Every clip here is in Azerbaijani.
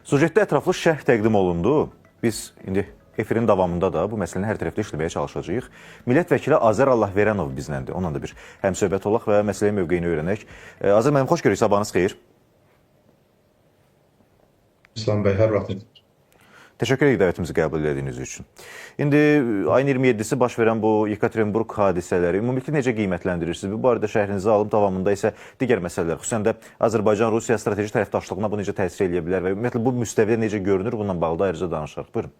Sujetdə ətraflı şərh təqdim olundu. Biz indi efirin davamında da bu məsələni hər tərəfdə işləməyə çalışacağıq. Millət vəkili Azər Allahverənov bizləndir. Onunla da bir həmsöhbət olaq və məsələyə mövqeyini öyrənək. Azər müəllim, xoş görürük, sabahınız xeyir. İslam bəy, hər vaxt. Təşəkkür edirik dəvətimizi qəbul edədiyiniz üçün. İndi ayın 27-si baş verən bu Yekaterinburq hadisələri ümumilikdə necə qiymətləndirirsiniz? Bu barədə şərhinizi alıb, davamında isə digər məsələlər, xüsusən də Azərbaycan-Rusiya strateji tərəfdaşlığına bu necə təsir edə bilər və ümumiyyətlə bu müstəvidə necə görünür? Bununla bağlı da ayrıca danışaq. Buyurun.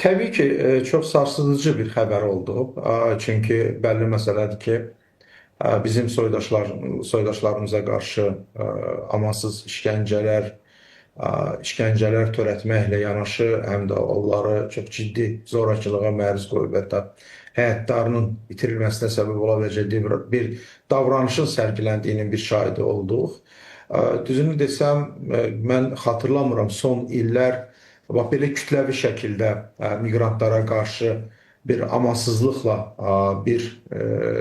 Təbii ki, çox sarsıdıcı bir xəbər oldu. Çünki bəlli məsələdir ki, bizim soydaşlarımıza qarşı amansız işgəncələr törətməklə yanaşı, həm də onları çox ciddi zorakılığa məruz qoyub, hətta həyatlarının itirilməsinə səbəb ola biləcək bir davranışın sərgiləndiyinin bir şahidi olduq. Düzünü desəm, mən xatırlamıram son illər belə kütləvi şəkildə miqrantlara qarşı bir amansızlıqla bir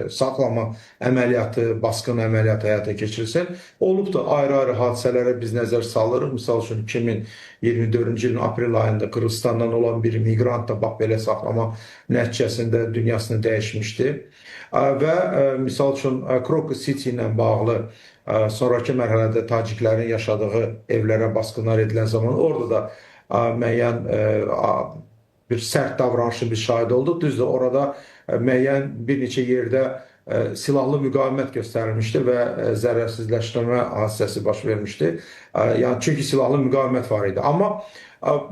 saxlama əməliyyatı, basqın əməliyyatı həyata keçirilsin. Olub da ayrı-ayrı hadisələrə biz nəzər salırıq. Misal üçün 2024-cü ilin aprel ayında Qırğızstandan olan bir miqrant da bax belə saxlama nəticəsində dünyasını dəyişmişdi. Və misal üçün Crocus City ilə bağlı sonraki mərhələdə taciklərin yaşadığı evlərə basqınlar edilən zaman orada da müəyyən bir sərt davranışın bir şahidi olduq. Düzdür, orada müəyyən bir neçə yerdə silahlı müqavimət göstərilmişdi və zərərsizləşdirmə hadisəsi baş vermişdi. Yəni, çünki silahlı müqavimət var idi. Amma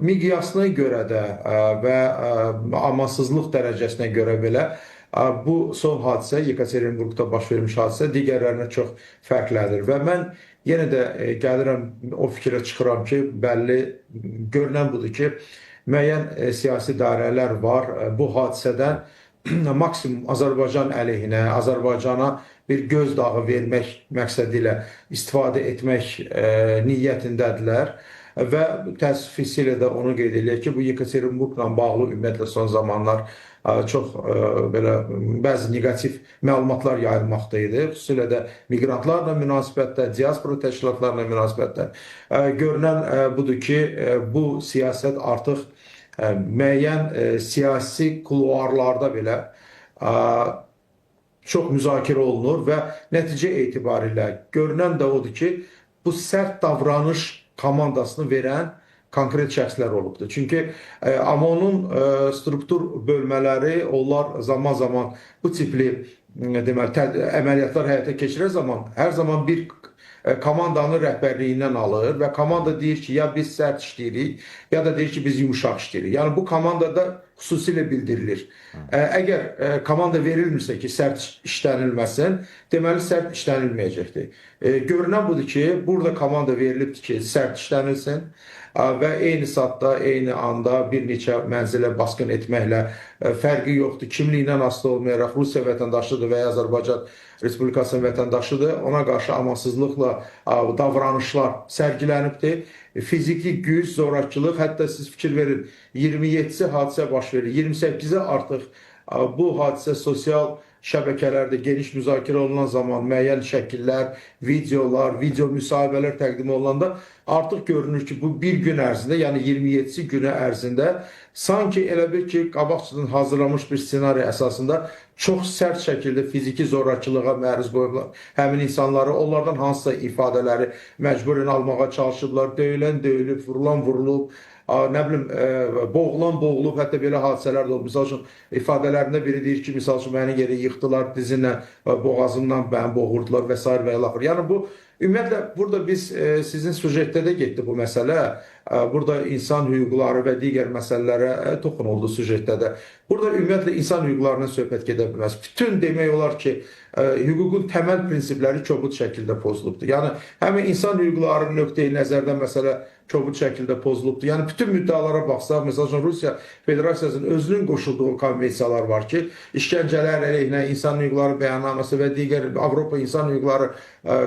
miqyasına görə də və amansızlıq dərəcəsinə görə belə bu son hadisə, Yekaterinburqda baş vermiş hadisə digərlərinə çox fərqlidir. Və mən yenə də gəlirəm, o fikrə çıxıram ki, bəlli görünən budur ki, müəyyən siyasi dairələr var. Bu hadisədən maksimum Azərbaycan əleyhinə, Azərbaycana bir gözdağı vermək məqsədi ilə istifadə etmək niyyətindədirlər. Və təəssüflə də onu qeyd edək ki, bu Yekaterinburqla bağlı ümumiyyətlə son zamanlar çox belə bəzi negativ məlumatlar yayılmaqda idi. Xüsusilə də miqrantlarla münasibətdə, diaspora təşkilatlarla münasibətdə görünən budur ki, bu siyasət artıq müəyyən siyasi kuluarlarda belə çox müzakirə olunur və nəticə etibarilə görünən də odur ki, bu sərt davranış komandasını verən konkret şəxslər olubdur. Çünki AMON-un struktur bölmələri, onlar zaman-zaman bu tipli əməliyyatlar həyata keçirən zaman hər zaman bir komandanın rəhbərliyindən alır və komanda deyir ki, ya biz sərt işləyirik, ya da deyir ki, biz yumuşaq işləyirik. Yəni, bu komandada xüsusilə bildirilir. Əgər komanda verilmirsə ki, sərt işlənilməsin, deməli, sərt işlənilməyəcəkdir. Görünən budur ki, burada komanda verilibdir ki, sərt işlənilsin və eyni saatda, eyni anda bir neçə mənzilə basqın etməklə fərqi yoxdur. Kimlikdən asılı olmayaraq Rusiya vətəndaşıdır və ya Azərbaycan Respublikasının vətəndaşıdır. Ona qarşı amansızlıqla davranışlar sərgilənibdir. Fiziki güc, zorakılıq, hətta siz fikir verin, 27-si hadisə baş verir. 28-i artıq bu hadisə sosial şəbəkələrdə geniş müzakirə olunan zaman müəyyən şəkillər, videolar, video müsahibələr təqdim olunanda artıq görünür ki, bu bir gün ərzində, yəni 27-si günü ərzində sanki elə bir ki, qabaqcadan hazırlanmış bir senari əsasında çox sərt şəkildə fiziki zorakılığa məruz qoyublar. Həmin insanları, onlardan hansısa ifadələri məcburən almağa çalışıblar, döyülən döyülüb, vurulan vurulub, nə bilim, boğulan boğulub, hətta belə hadisələr də olub. Misal üçün, ifadələrində biri deyir ki, misal üçün, məni yeri yıxdılar, dizinlə, boğazımdan məni boğurdular və s. və ilaxır. Yəni, bu, ümumiyyətlə, burada biz, sizin sujetdə də getdi bu məsələ, burada insan hüquqları və digər məsələlərə toxunuldu sujetdə də. Burada ümumiyyətlə, insan hüquqlarına söhbət gedə bilməz. Bütün demək olar ki, hüququn təməl prinsipləri kobud şəkildə pozulubdur. Yəni, həmin insan hüquqları nöqteyi nəzərdən məsələ kobud şəkildə pozulubdur. Yəni, bütün müddəalara baxsaq, məsələn, Rusiya Federasiyasının özünün qoşulduğu konvensiyalar var ki, işgəncələr əleyhinə insan hüquqları bəyannaməsi və digər Avropa İnsan Hüquqları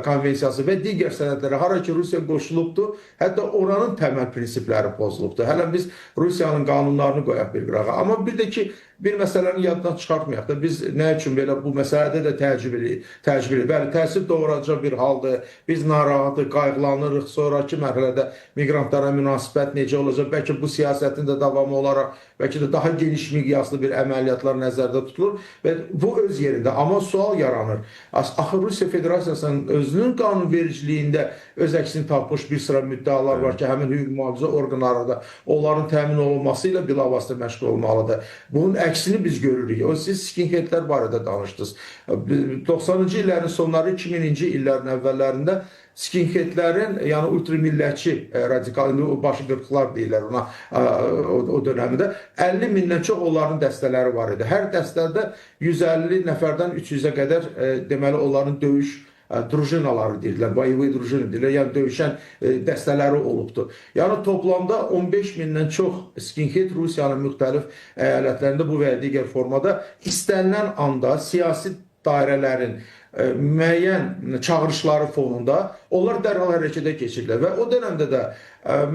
Konvensiyası və digər sənədlərə hara ki, Rusiya qoşulubdur, hətta oranın təməl prinsipləri pozulubdur. Hələ biz Rusiyanın qanunlarını qoyaq bir qırağa. Amma bir də ki, bir məsələni yaddan çıxartmayaq da, biz nə üçün belə bu məsələdə də təcrübəli, bəli, təsir doğuracaq bir haldır. Biz narahatıq, qayğılanırıq. Sonraki mərhələdə miqrantlara münasibət necə olacaq? Bəlkə bu siyasətin də davamı olaraq, bəlkə də daha geniş miqyaslı bir əməliyyatlar nəzərdə tutulur və bu öz yerində. Amma sual yaranır. Axı Rusiya Federasiyasının özünün qanunvericiliyində öz əksini tapmış bir sıra müddəalar var ki, həmin hüquq mühafizə orqanları da onların təmin olunması ilə bilavasitə məşğul olmalıdır. Bunun əksini biz görürük. Siz skinheadlər barədə danışdınız. 90-cı illərin sonları, 2000-ci illərin əvvəllərində skinheadlərin, yəni ultramillətçi radikal, başı qırxıqlar deyirlər ona o dönəmdə 50 mindən çox onların dəstələri var idi. Hər dəstədə 150 nəfərdən 300-ə qədər deməli onların döyüş drujinaları deyirlər, boyevой drujina deyirlər, yəni döyüşən dəstələri olubdur. Yəni toplamda 15 mindən çox skinhead Rusiyanın müxtəlif əyalətlərində bu və ya digər formada istənilən anda siyasi dairələrin müəyyən çağırışları fonunda onlar dərhal hərəkətə keçirlər və o dönəmdə də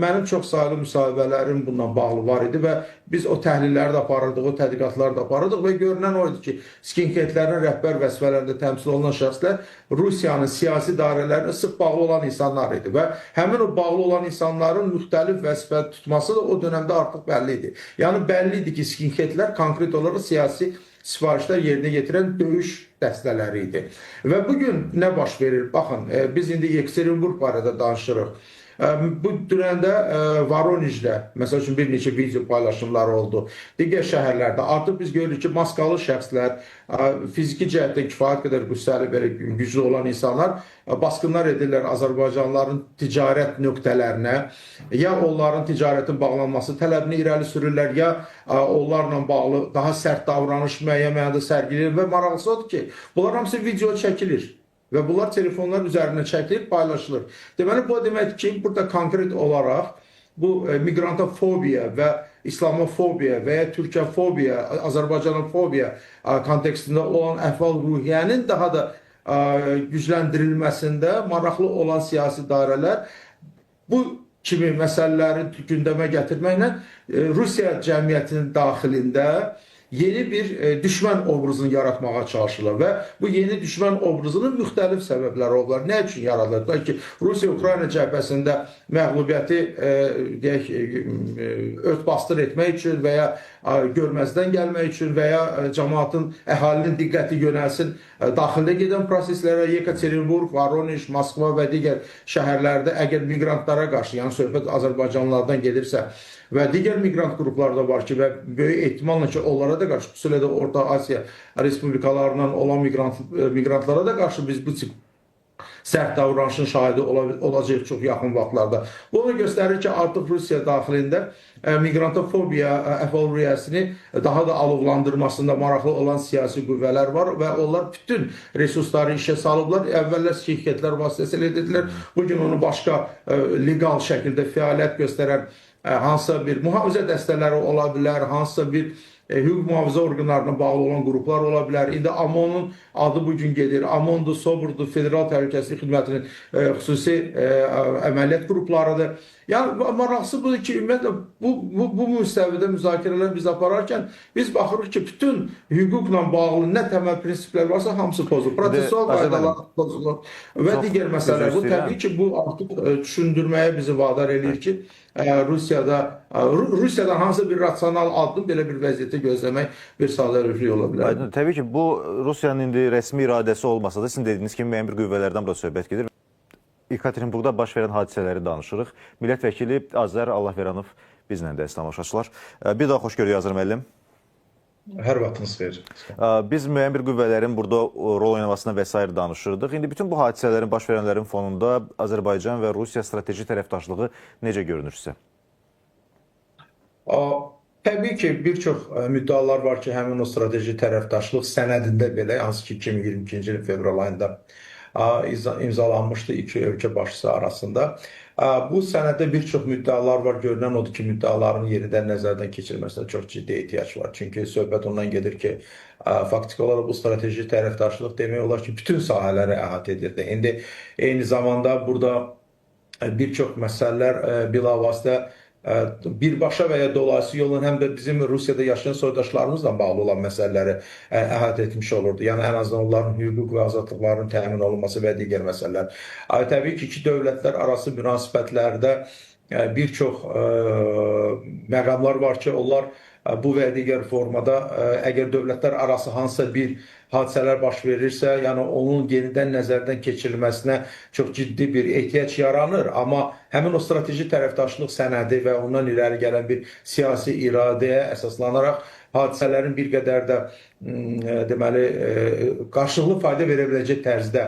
mənim çox sayılı müsahibələrim bununla bağlı var idi və biz o təhlilləri də aparırdıq, o tədqiqatları da aparırdıq və görünən o idi ki, skinheadlərin rəhbər vəzifələrində təmsil olunan şəxslər Rusiyanın siyasi dairələrinə sıx bağlı olan insanlar idi və həmin o bağlı olan insanların müxtəlif vəzifə tutması da o dönəmdə artıq bəlli idi. Yəni bəlli idi ki, skinheadlər konkret olaraq siyasi sifarişlər yerinə getirən döyüş dəstələri idi. Və bugün nə baş verir? Baxın, biz indi Yekaterinburg barədə danışırıq. Bu dünəndə Voronejdə, məsəl üçün bir neçə video paylaşımları oldu. Digər şəhərlərdə artıq biz görürük ki, maskalı şəxslər, fiziki cəhətdə kifayət qədər qüssəli, belə güclü olan insanlar basqınlar edirlər Azərbaycanlıların ticarət nöqtələrinə, ya onların ticarətin bağlanması tələbini irəli sürürlər, ya onlarla bağlı daha sərt davranış müəyyən mənada sərgiləyir və maraqlısı odur ki, bunlar hamısı video çəkilir. Və bunlar telefonlar üzərində çəkilir, paylaşılır. Deməli, bu demək ki, burada konkret olaraq bu miqrantofobiya və İslamofobiya və ya Türkiyofobiya, Azərbaycanofobiya kontekstində olan əhval-ruhiyyənin daha da gücləndirilməsində maraqlı olan siyasi dairələr bu kimi məsələləri gündəmə gətirməklə Rusiya cəmiyyətinin daxilində yeni bir düşmən obrazını yaratmağa çalışırlar və bu yeni düşmən obrazının müxtəlif səbəbləri olar. Nə üçün yaradılır? Bəlkə Rusiya-Ukrayna cəbhəsində məğlubiyyəti deyək, ört-basdır etmək üçün və ya görməzdən gəlmək üçün və ya cəmaatın, əhalinin diqqəti yönəlsin daxildə gedən proseslərə, Yekaterinburg, Voronej, Moskva və digər şəhərlərdə əgər miqrantlara qarşı, yəni söhbət Azərbaycanlılardan gedirsə və digər miqrant qrupları da var ki, və böyük ehtimalla ki, onlara da qarşı, xüsusilə də Orta Asiya respublikalarından olan miqrantlara da qarşı biz bu tip sərt davranışın şahidi olacaq çox yaxın vaxtlarda. Bu onu göstərir ki, artıq Rusiya daxilində miqrantofobiya əhval-ruhiyyəsini daha da alovlandırmasında maraqlı olan siyasi qüvvələr var və onlar bütün resursları işə salıblar. Əvvəllər skinheadlər vasitəsilə dedilər, bugün onu başqa legal şəkildə fəaliyyət göstərən hansısa bir mühafizə dəstələri ola bilər, hansısa bir hüquq mühafizə orqanlarına bağlı olan qruplar ola bilər. İndi AMON-un adı bugün gedir. AMON-dur, SOBR-dur, Federal Təhlükəsizlik Xidmətinin xüsusi əməliyyat qruplarıdır. Yəni, maraqlısı budur ki, ümumiyyətlə, bu müstəvidə müzakirələr biz apararkən biz baxırıq ki, bütün hüquqla bağlı nə təməl prinsiplər varsa hamısı pozulur. Prosesual qaydalar pozulur və digər məsələlər. Bu təbii ki, bu artıq düşündürməyə bizi vadar edir ki, Rusiyadan hansı bir rasional addım belə bir vəziyyətə gözləmək bir sadəlövhlük ola bilər. Aydın, təbii ki, bu Rusiyanın indi rəsmi iradəsi olmasa da, sizin dediyiniz kimi müəyyən bir qüvvələrdən burada söhbət gedir. Yekaterinburgda baş verən hadisələri danışırıq. Millət vəkili Azər Allahveranov bizlə də tamaşaçılar. Bir daha xoş görürük Azər müəllim. Hər vaxtınız xeyir. Biz müəyyən bir qüvvələrin burada rol oynamasına və s. danışırdıq. İndi bütün bu hadisələrin, baş verənlərin fonunda Azərbaycan və Rusiya strateji tərəfdaşlığı necə görünür sizə? Təbii ki, bir çox müddəalar var ki, həmin o strateji tərəfdaşlıq sənədində belə, hansı ki 2022-ci ilin fevral ayında imzalanmışdı iki ölkə başçısı arasında. Bu sənəddə bir çox müddəalar var. Görünən odur ki, müddəaların yenidən nəzərdən keçirilməsinə çox ciddi ehtiyac var. Çünki söhbət ondan gedir ki, faktiki olaraq bu strateji tərəfdaşlıq demək olar ki, bütün sahələri əhatə edirdi. İndi eyni zamanda burada bir çox məsələlər bilavasitə birbaşa və ya dolayısıyla yolla həm də bizim Rusiyada yaşayan soydaşlarımızla bağlı olan məsələləri əhatə etmiş olurdu. Yəni ən azından onların hüquq və azadlıqlarının təmin olunması və digər məsələlər. Təbii ki, iki dövlətlər arası münasibətlərdə bir çox məqamlar var ki, onlar bu və digər formada əgər dövlətlər arası hansısa bir hadisələr baş verirsə, yəni onun yenidən nəzərdən keçirilməsinə çox ciddi bir ehtiyac yaranır. Amma həmin o strateji tərəfdaşlıq sənədi və ondan irəli gələn bir siyasi iradəyə əsaslanaraq hadisələrin bir qədər də deməli qarşılıqlı fayda verə biləcək tərzdə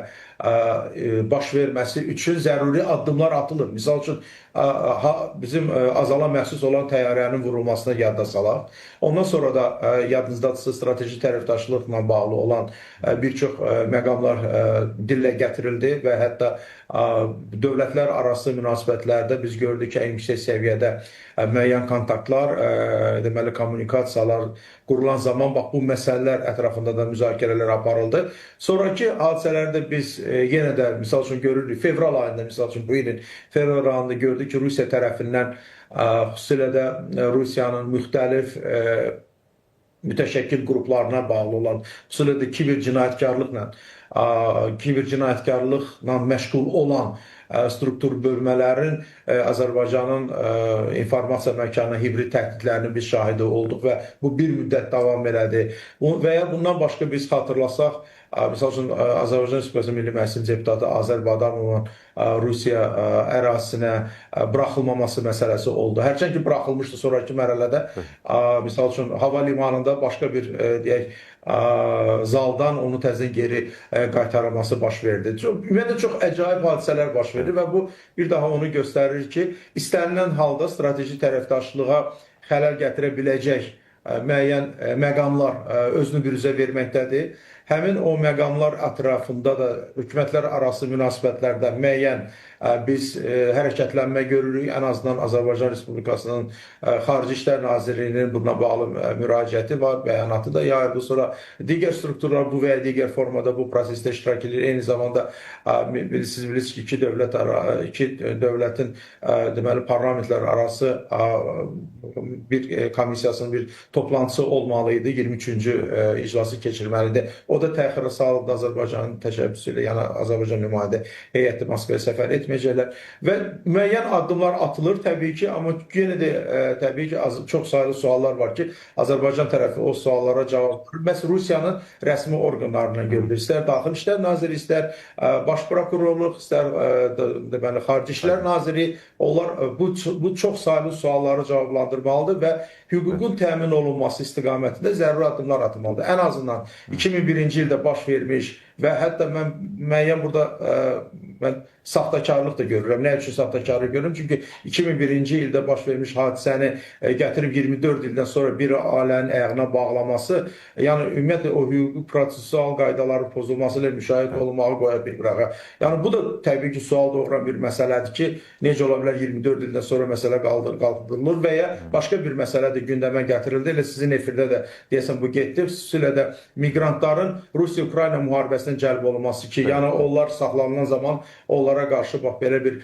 baş verməsi üçün zəruri addımlar atılır. Misal üçün bizim Azala məxsus olan təyyarənin vurulmasına yadda salaq. Ondan sonra da yadınızdadırsa strateji tərəfdaşlıqla bağlı olan bir çox məqamlar dillə gətirildi və hətta dövlətlər arası münasibətlərdə biz gördük ki, ən yüksək səviyyədə müəyyən kontaktlar, deməli kommunikasiyalar qurulan zaman bax bu məsələlər ətrafında da müzakirələr aparıldı. Sonraki hadisələrdə biz yenə də misal üçün görürük, fevral ayında misal üçün bu ilin fevral ayında gördük ki, Rusiya tərəfindən xüsusilə də Rusiyanın müxtəlif mütəşəkkil qruplarına bağlı olan, xüsusilə də kiber cinayətkarlıqla məşğul olan struktur bölmələrin Azərbaycanın informasiya məkanına hibrid təhdidlərinin biz şahidi olduq və bu bir müddət davam elədi. Və ya bundan başqa biz xatırlasaq, misal üçün Azərbaycan Respublikası Milli Məclisin deputatı Azər Badamovun Rusiya ərazisinə buraxılmaması məsələsi oldu. Hərçənd ki, buraxılmışdı sonraki mərhələdə, misal üçün hava limanında başqa bir deyək, zaldan onu təzədən geri qaytarılması baş verdi. Ümumiyyətlə çox əcaib hadisələr baş verdi və bu bir daha onu göstərir ki, istənilən halda strateji tərəfdaşlığa xələl gətirə biləcək müəyyən məqamlar özünü büruzə verməkdədir. Həmin o məqamlar ətrafında da hökumətlər arası münasibətlərdə müəyyən biz hərəkətlənmə görürük. Ən azından Azərbaycan Respublikasının Xarici İşlər Nazirliyinin buna bağlı müraciəti var, bəyanatı da yayıldı. Sonra digər strukturlar bu və ya digər formada bu prosesdə iştirak edir. Eyni zamanda siz bilirsiniz ki, iki dövlətin deməli parlamentlər arası bir komissiyasının bir toplantısı olmalıydı. 23-cü iclası keçirməlidir. O da təxirə salındı Azərbaycanın təşəbbüsü ilə, yəni Azərbaycan nümayəndə heyəti Moskvaya səfər etməyəcəklər və müəyyən addımlar atılır təbii ki, amma yenə də təbii ki, çox sayılı suallar var ki, Azərbaycan tərəfi o suallara cavab verir. Məhz Rusiyanın rəsmi orqanlarından görülür. İstər Daxili İşlər Naziri, istər Baş Prokurorluq, istər deməli Xarici İşlər Naziri, onlar bu çox sayılı sualları cavablandırmalıdır və hüququn təmin olunması istiqamətində zəruri addımlar atılmalıdır. Ən azından 2001-ci ildə baş vermiş və hətta mən müəyyən burada mən saxtakarlıq da görürəm. Nə üçün saxtakarlıq görürəm? Çünki 2001-ci ildə baş vermiş hadisəni gətirib 24 ildən sonra bir ailənin ayağına bağlaması, yəni ümumiyyətlə o hüquqi prosesual qaydaların pozulması ilə müşahidə olunmağı qoya bir qırağa. Yəni bu da təbii ki, sual doğuran bir məsələdir ki, necə ola bilər 24 ildən sonra məsələ qaldırılır və ya başqa bir məsələ də gündəmə gətirildi. Elə sizin efirdə də deyəsən bu getdi. Xüsusilə də miqrantların Rusiya-Ukrayna müharibəsinə cəlb olunması ki, yəni onlar saxlanılan zaman onlara qarşı bax belə bir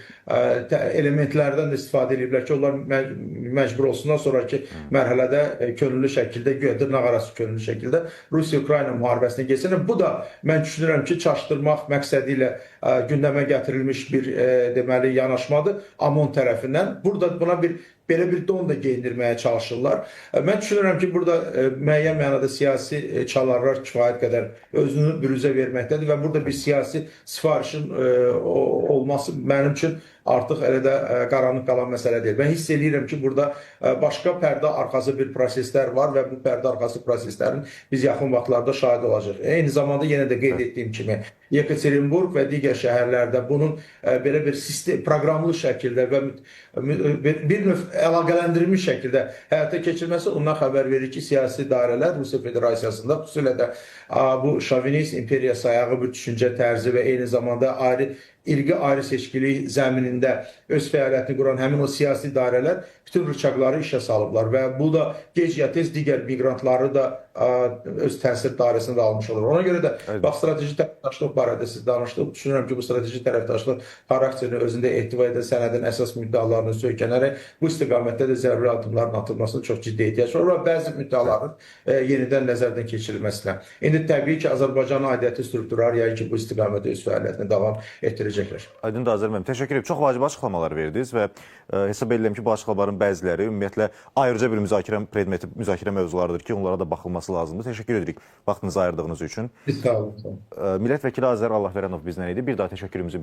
elementlərdən də istifadə ediblər ki, onlar məcbur olsundan sonraki mərhələdə könüllü şəkildə, dırnaqarası könüllü şəkildə Rusiya-Ukrayna müharibəsinə geçsin. Bu da mən düşünürəm ki, çaşdırmaq məqsədi ilə gündəmə gətirilmiş bir deməli yanaşmadır AMON tərəfindən. Burada buna belə bir don da geyindirməyə çalışırlar. Mən düşünürəm ki, burada müəyyən mənada siyasi çalarlar kifayət qədər özünü büruzə verməkdədir və burada bir siyasi sifarişin olması mənim üçün artıq elə də qaranlıq qalan məsələ deyil. Mən hiss edirəm ki, burada başqa pərdə arxası bir proseslər var və bu pərdə arxası proseslərin biz yaxın vaxtlarda şahid olacaq. Eyni zamanda yenə də qeyd etdiyim kimi Yekaterinburg və digər şəhərlərdə bunun belə bir proqramlı şəkildə və bir növ əlaqələndirilmiş şəkildə həyata keçirilməsi ondan xəbər verir ki, siyasi dairələr Rusiya Federasiyasında xüsusilə də bu şovinist imperiya sayağı bir düşüncə tərzi və eyni zamanda irqi ayrı seçkilik zəminində öz fəaliyyətini quran həmin o siyasi dairələr bütün rıçaqları işə salıblar və bu da gec ya tez digər miqrantları da öz təsir dairəsində almış olur. Ona görə də Evet. bax strateji tərəfdaşlıq barədə siz danışdıq. Düşünürəm ki, bu strateji tərəfdaşlıq xarakterini özündə ehtiva edən sənədin əsas müddəalarını söykənərək bu istiqamətdə də zəruri addımların atılmasına çox ciddi ehtiyac var və bəzi müddəaların yenidən nəzərdən keçirilməsinə. İndi təbii ki, Azərbaycanın aidiyyəti strukturlar yəqin ki, bu istiqamətdə öz fəaliyyətini davam etdirəcəklər. Aydındır Azər müəllim. Təşəkkür edirəm. Çox vacib açıqlamalar verdiniz və hesab edirəm ki, bu açıqlamaların bəziləri ümumiyyətlə ayrıca bir müzakirə predmeti, müzakirə mövzularıdır ki, onlara da baxılması lazımdır. Təşəkkür edirik vaxtınızı ayırdığınız üçün. Sağ olun. Millət vəkili Azər Allahverənov bizlə idi. Bir daha təşəkkürümüzü